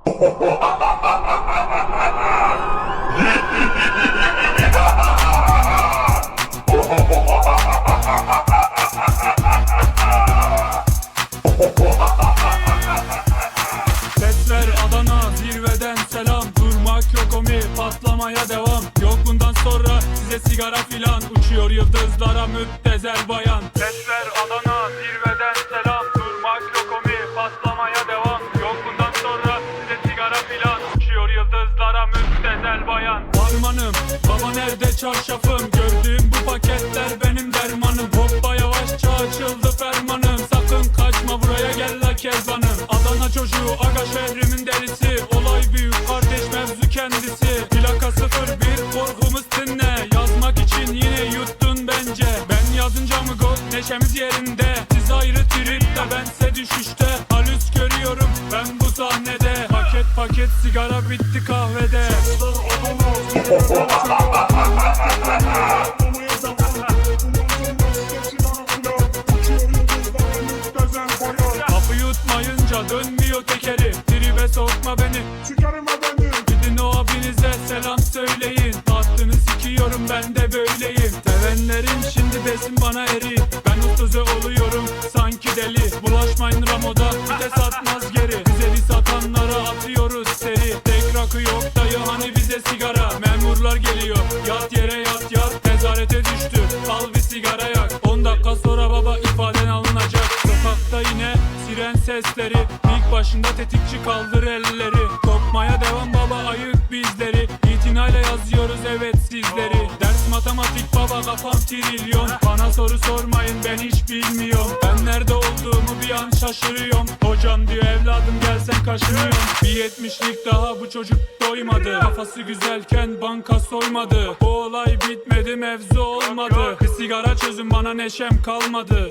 Sesler Adana, zirveden selam. Durmak yok omi, patlamaya devam. Yok bundan sonra size sigara filan. Uçuyor yıldızlara müptezel bayan. Sesler Adana, zirveden selam. Durmak yok omi, patlamaya devam. Yok bundan sonra size sigara filan. Uçuyor yıldızlara müptezel bayan. Harmanım, baba nerede çarşafım? Gördüğüm bu paketler benim dermanım. Hoppa yavaşça açıldı fermanım. Sakın kaçma buraya gel la kezbanım. Adana çocuğu aga şehrimin delisi. Olay büyük kardeş mevzu kendisi. Plaka 01 korkumuz dinle. Yazmak için yine yuttun bence. Ben yazınca mı gol neşemiz yerinde. Siz ayrı tripte bense düşüşte. Halüs görüyorum ben bu sahnede. Paket sigara bitti kahvede. Kapı yutmayınca dönmüyor tekeri. Tribe sokma beni, çıkarma beni. Gidin o abinize selam söyleyin. Tahtını sikiyorum ben de böyleyim. Sevenlerim şimdi besin bana eri. Ben ustuze oluyorum sanki deli. Bulaşmayın Ramo'da vites atmaz geri. Güzeli satanlara atıyoruz seri. Tek rakı yok dayı hani bize sigara. Memurlar geliyor yat yere yat yat. Nezarete düştü al bir sigara yak. 10 dakika sonra baba ifaden alınacak. Sokakta yine siren sesleri. İlk başında tetikçi kaldır elleri. Kopmaya devam baba ayık bizleri. İtinayla yazıyoruz evet sizleri. Ders matematik baba kafam trilyon. Bana soru sormayın ben hiç bilmiyorum. Ben nerede olduğumu bir an şaşırıyorum. Hocam diyor evladım gelsen kaşınıyorum. Bir 70'lik daha bu çocuk doymadı. Kafası güzelken banka soymadı. Bu olay bitmedi mevzu olmadı. Bir sigara çözün bana neşem kalmadı.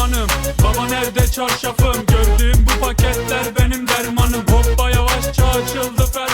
Harmanım, baba nerede çarşafım? Gördüğüm bu paketler benim dermanım. Hoppa yavaşça açıldı fermanım.